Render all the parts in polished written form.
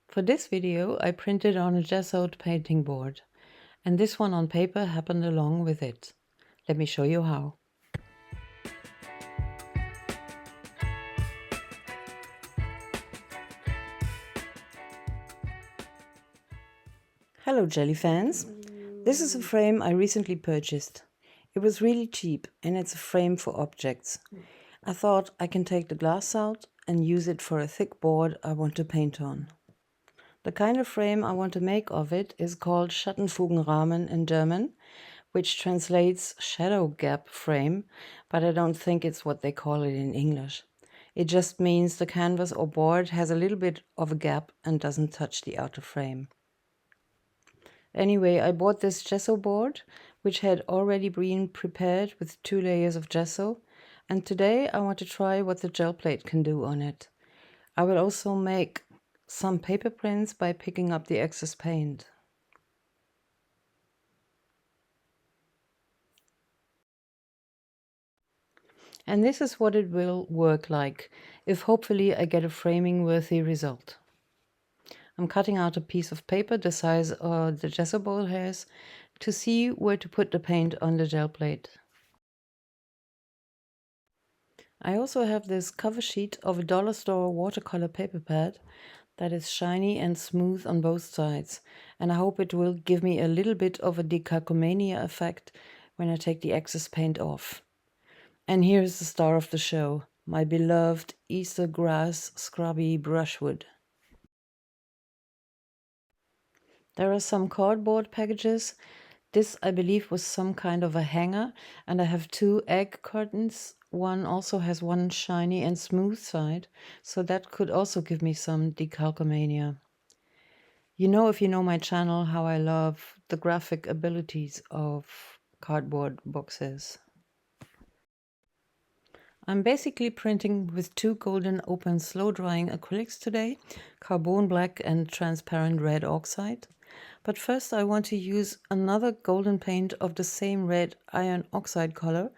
For this video, I printed on a gessoed painting board, and this one on paper happened along with it. Let me show you how. Hello Gelli fans! This is a frame I recently purchased. It was really cheap and it's a frame for objects. I thought I can take the glass out and use it for a thick board I want to paint on. The kind of frame I want to make of it is called Schattenfugenrahmen in German, which translates shadow gap frame, but I don't think it's what they call it in English. It just means the canvas or board has a little bit of a gap and doesn't touch the outer frame. Anyway, I bought this gesso board, which had already been prepared with 2 layers of gesso, and today I want to try what the gel plate can do on it. I will also make some paper prints by picking up the excess paint. And this is what it will work like, if hopefully I get a framing worthy result. I'm cutting out a piece of paper the size the gesso board has to see where to put the paint on the gel plate. I also have this cover sheet of a dollar store watercolor paper pad that is shiny and smooth on both sides, and I hope it will give me a little bit of a decalcomania effect when I take the excess paint off. And here's the star of the show, my beloved Easter grass scrubby brushwood. There are some cardboard packages. This, I believe, was some kind of a hanger, and I have 2 egg cartons. One also has one shiny and smooth side, so that could also give me some decalcomania. You know, if you know my channel, how I love the graphic abilities of cardboard boxes. I'm basically printing with 2 golden open slow drying acrylics today, carbon black and transparent red oxide. But first I want to use another golden paint of the same red iron oxide color.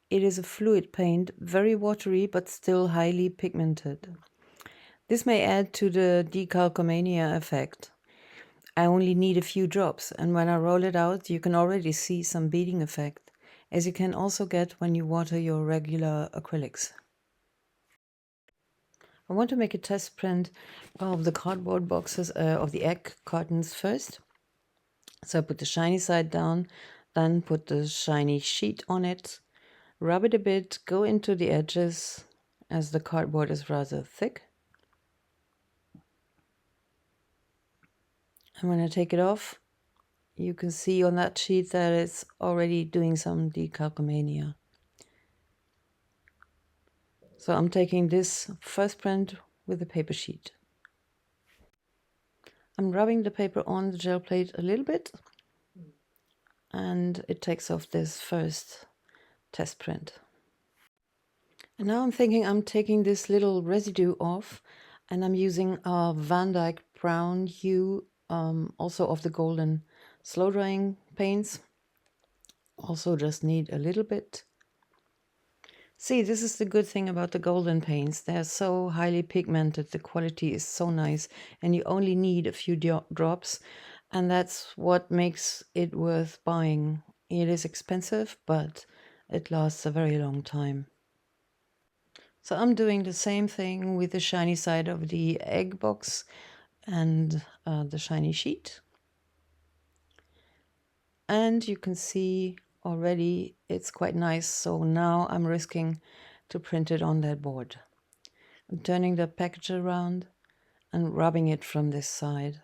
It is a fluid paint, very watery but still highly pigmented. This may add to the decalcomania effect. I only need a few drops, and when I roll it out you can already see some beading effect, as you can also get when you water your regular acrylics. I want to make a test print of the cardboard boxes of the egg cartons first. So I put the shiny side down, then put the shiny sheet on it, rub it a bit, go into the edges as the cardboard is rather thick. And when I take it off, you can see on that sheet that it's already doing some decalcomania. So I'm taking this first print with the paper sheet. I'm rubbing the paper on the gel plate a little bit, and it takes off this first test print. And now I'm thinking I'm taking this little residue off, and I'm using a Van Dyck brown hue, also of the golden slow drying paints. Also just need a little bit. See, this is the good thing about the golden paints. They're so highly pigmented, the quality is so nice, and you only need a few drops, and that's what makes it worth buying. It is expensive, but it lasts a very long time. So I'm doing the same thing with the shiny side of the egg box and the shiny sheet. And you can see already it's quite nice, so now I'm risking to print it on that board. I'm turning the package around and rubbing it from this side,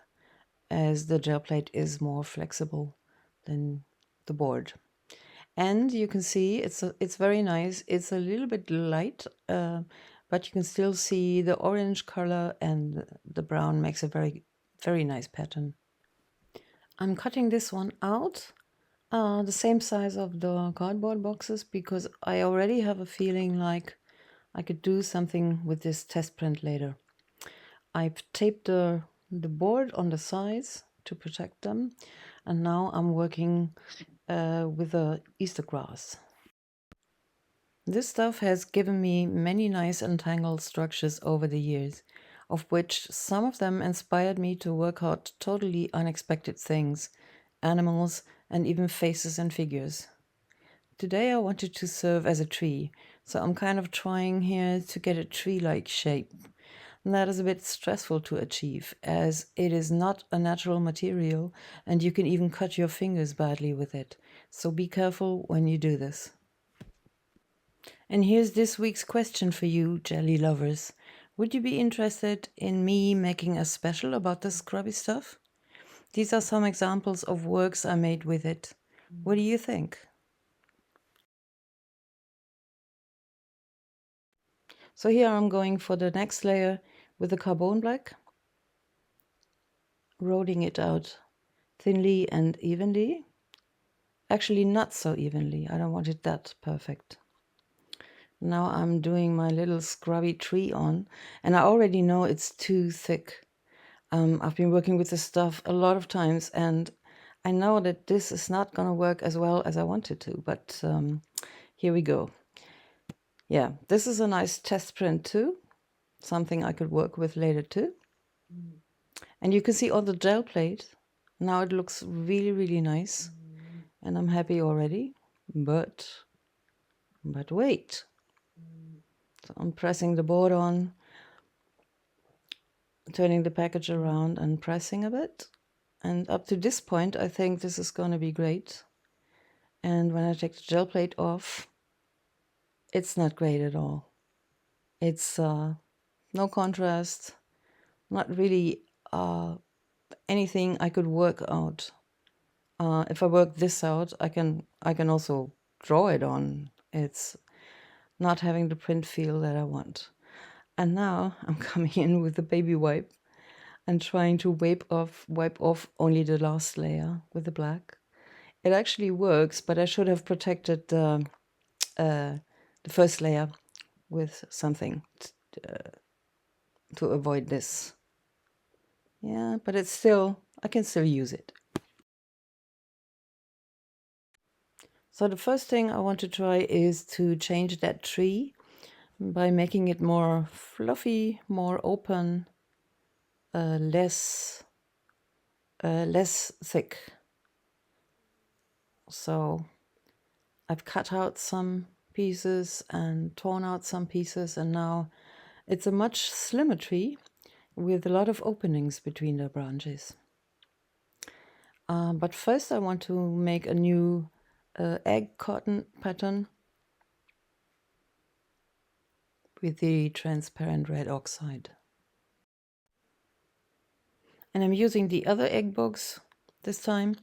as the gel plate is more flexible than the board. And you can see it's very nice. It's a little bit light, but you can still see the orange color, and the brown makes a very, very nice pattern. I'm cutting this one out, the same size of the cardboard boxes, because I already have a feeling like I could do something with this test print later. I've taped the board on the sides to protect them, and now I'm working with the Easter grass. This stuff has given me many nice entangled structures over the years. of which some of them inspired me to work out totally unexpected things, animals, and even faces and figures. Today I wanted to serve as a tree, so I'm kind of trying here to get a tree-like shape. And that is a bit stressful to achieve, as it is not a natural material and you can even cut your fingers badly with it. So be careful when you do this. And here's this week's question for you, jelly lovers. Would you be interested in me making a special about the scrubby stuff? These are some examples of works I made with it. What do you think? So here I'm going for the next layer with the carbon black, rolling it out thinly and evenly. Actually, not so evenly. I don't want it that perfect. Now I'm doing my little scrubby tree on, and I already know it's too thick. I've been working with this stuff a lot of times, and I know that this is not going to work as well as I want it to, but here we go. Yeah, this is a nice test print too, something I could work with later too. And you can see on the gel plate, now it looks really, really nice, and I'm happy already, but wait. So I'm pressing the board on, turning the package around and pressing a bit. And up to this point, I think this is going to be great. And when I take the gel plate off, it's not great at all. It's no contrast, not really anything I could work out. If I work this out, I can also draw it on. It's not having the print feel that I want. And now I'm coming in with the baby wipe and trying to wipe off only the last layer with the black. It actually works, but I should have protected the first layer with something to avoid this. Yeah, but it's still, I can still use it. So the first thing I want to try is to change that tree by making it more fluffy, more open, less thick. So I've cut out some pieces and torn out some pieces, and now it's a much slimmer tree with a lot of openings between the branches. But first I want to make a new egg cotton pattern with the transparent red oxide. And I'm using the other egg box this time.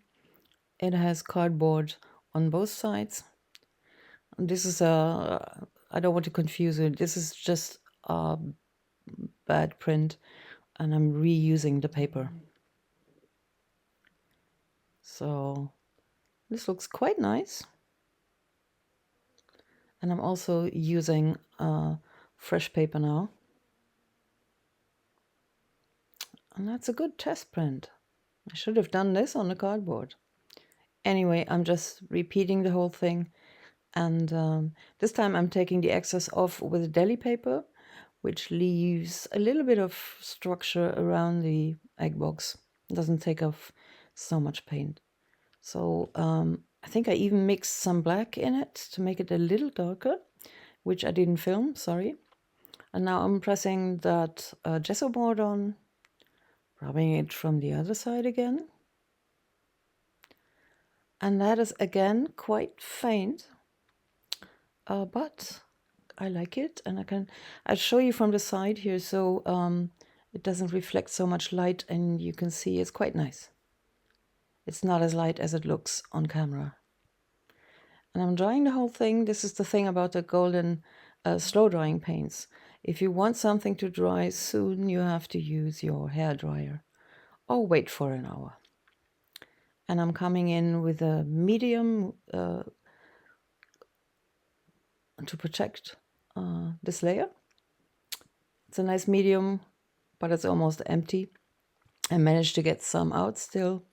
It has cardboard on both sides. And this is I don't want to confuse it. This is just a bad print, and I'm reusing the paper. So this looks quite nice. And I'm also using fresh paper now. And that's a good test print. I should have done this on the cardboard. Anyway, I'm just repeating the whole thing. And this time I'm taking the excess off with Deli paper, which leaves a little bit of structure around the egg box. It doesn't take off so much paint. So I think I even mixed some black in it to make it a little darker, which I didn't film, sorry. And now I'm pressing that gesso board on, rubbing it from the other side again. And that is again quite faint, but I like it, and I'll show you from the side here, so it doesn't reflect so much light, and you can see it's quite nice. It's not as light as it looks on camera. And I'm drying the whole thing. This is the thing about the golden slow drying paints. If you want something to dry soon, you have to use your hair dryer or wait for an hour. And I'm coming in with a medium to protect this layer. It's a nice medium, but it's almost empty. I managed to get some out still.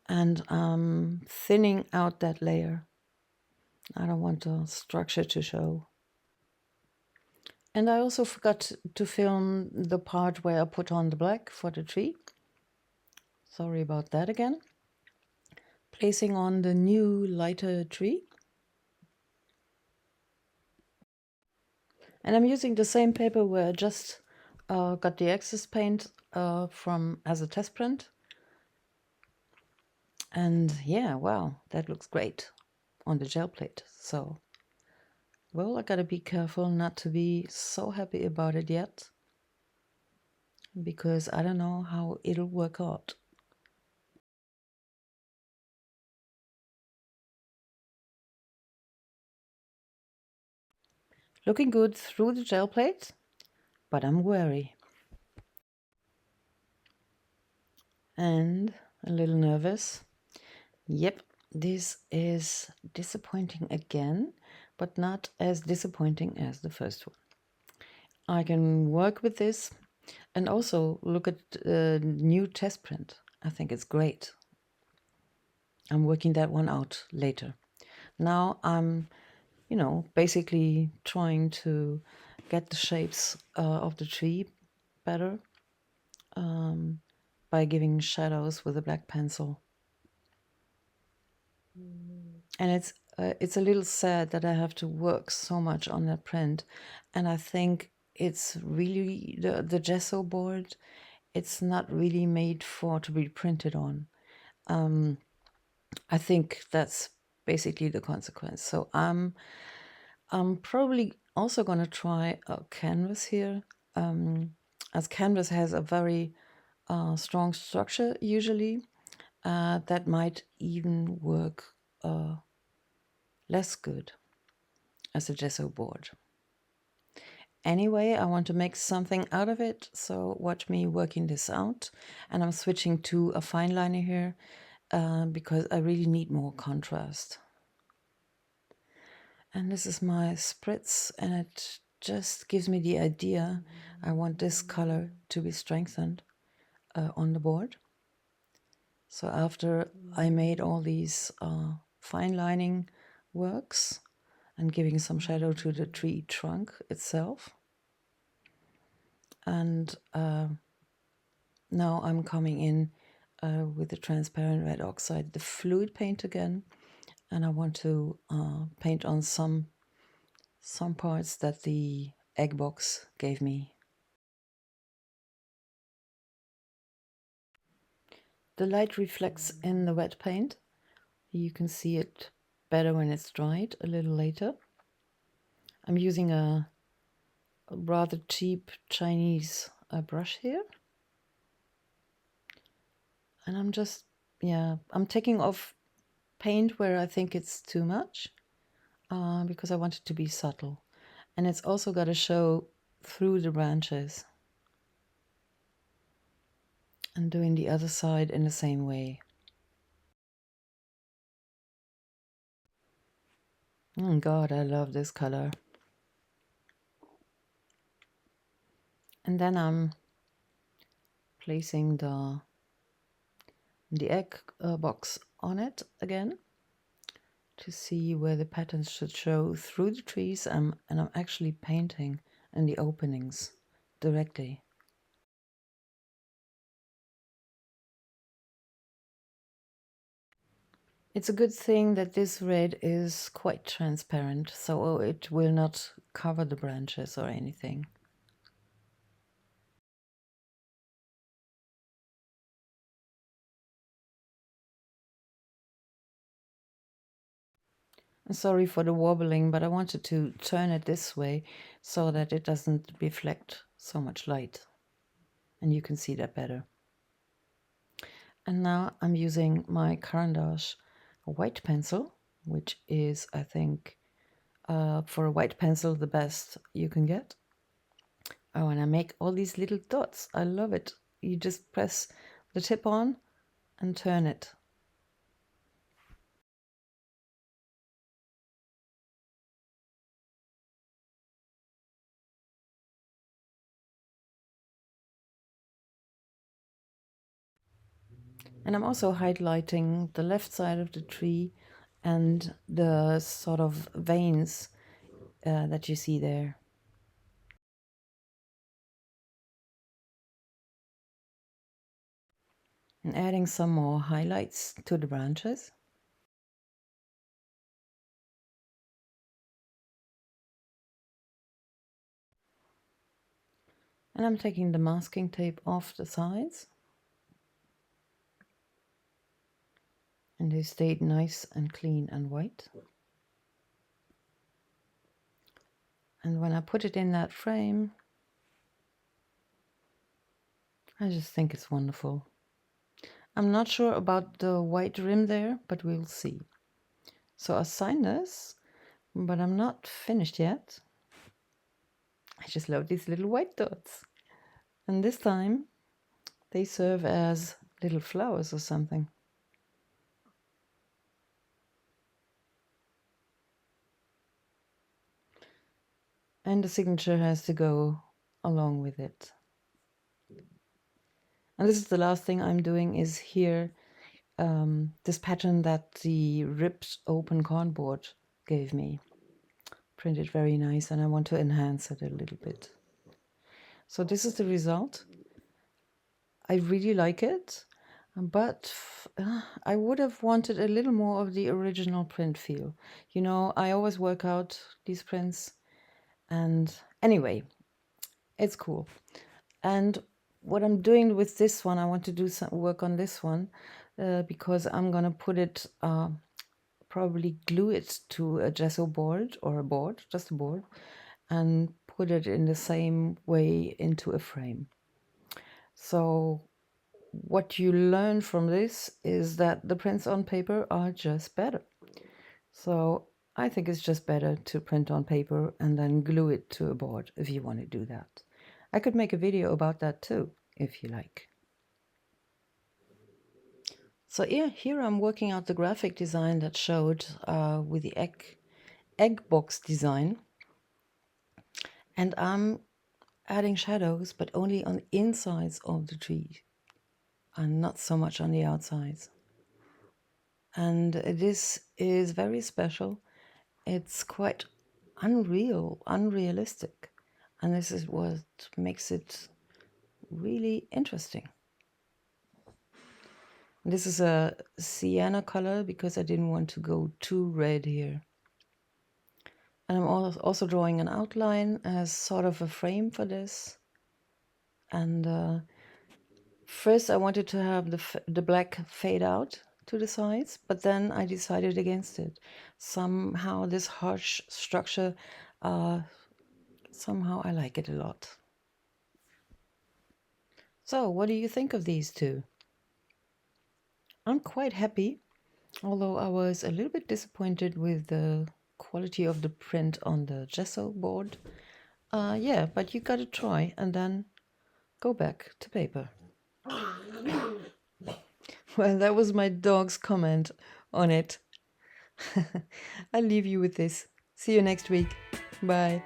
And I'm thinning out that layer. I don't want the structure to show. And I also forgot to film the part where I put on the black for the tree. Sorry about that again. Placing on the new lighter tree. And I'm using the same paper where I just got the excess paint from as a test print. And yeah, wow, that looks great on the gel plate. So, well, I gotta be careful not to be so happy about it yet, because I don't know how it'll work out. Looking good through the gel plate, but I'm wary. And a little nervous. Yep, this is disappointing again, but not as disappointing as the first one. I can work with this and also look at the new test print. I think it's great. I'm working that one out later. Now I'm, basically trying to get the shapes of the tree better by giving shadows with a black pencil. And it's a little sad that I have to work so much on that print, and I think it's really the gesso board. It's not really made for to be printed on. I think that's basically the consequence. So I'm probably also going to try a canvas here, as canvas has a very strong structure usually. That might even work less good as a gesso board. Anyway, I want to make something out of it, so watch me working this out. And I'm switching to a fine liner here because I really need more contrast. And this is my spritz, and it just gives me the idea I want this color to be strengthened on the board. So after I made all these fine lining works and giving some shadow to the tree trunk itself, and now I'm coming in with the transparent red oxide, the fluid paint again, and I want to paint on some parts that the egg box gave me. The light reflects in the wet paint. You can see it better when it's dried a little later. I'm using a rather cheap Chinese brush here. And I'm just, I'm taking off paint where I think it's too much because I want it to be subtle. And it's also got to show through the branches. And doing the other side in the same way. Oh God, I love this color. And then I'm placing the egg box on it again to see where the patterns should show through the trees, and I'm actually painting in the openings directly. It's a good thing that this red is quite transparent, so it will not cover the branches or anything. Sorry for the wobbling, but I wanted to turn it this way so that it doesn't reflect so much light. And you can see that better. And now I'm using my Caran white pencil, which is, I think, for a white pencil, the best you can get. Oh, and I make all these little dots. I love it. You just press the tip on and turn it. And I'm also highlighting the left side of the tree and the sort of veins that you see there. And adding some more highlights to the branches. And I'm taking the masking tape off the sides. And they stayed nice and clean and white. And when I put it in that frame, I just think it's wonderful. I'm not sure about the white rim there, but we'll see. So I signed this, but I'm not finished yet. I just love these little white dots. And this time they serve as little flowers or something. And the signature has to go along with it. And this is the last thing I'm doing is here, this pattern that the ripped open cardboard gave me. Printed very nice, and I want to enhance it a little bit. So this is the result. I really like it, but I would have wanted a little more of the original print feel. You know, I always work out these prints, and anyway, it's cool. And what I'm doing with this one, I want to do some work on this one because I'm gonna put it, probably glue it to a gesso board or a board, just a board, and put it in the same way into a frame. So what you learn from this is that the prints on paper are just better. So I think it's just better to print on paper and then glue it to a board if you want to do that. I could make a video about that too, if you like. So yeah, here I'm working out the graphic design that showed with the egg box design. And I'm adding shadows, but only on the insides of the tree and not so much on the outsides. And this is very special. It's quite unrealistic. And this is what makes it really interesting. This is a Sienna color because I didn't want to go too red here. And I'm also drawing an outline as sort of a frame for this. And first I wanted to have the black fade out to the sides, but then I decided against it. Somehow this harsh structure, somehow I like it a lot. So what do you think of these two? I'm quite happy, although I was a little bit disappointed with the quality of the print on the gesso board. Yeah, but you gotta try and then go back to paper. Well, that was my dog's comment on it. I'll leave you with this. See you next week. Bye.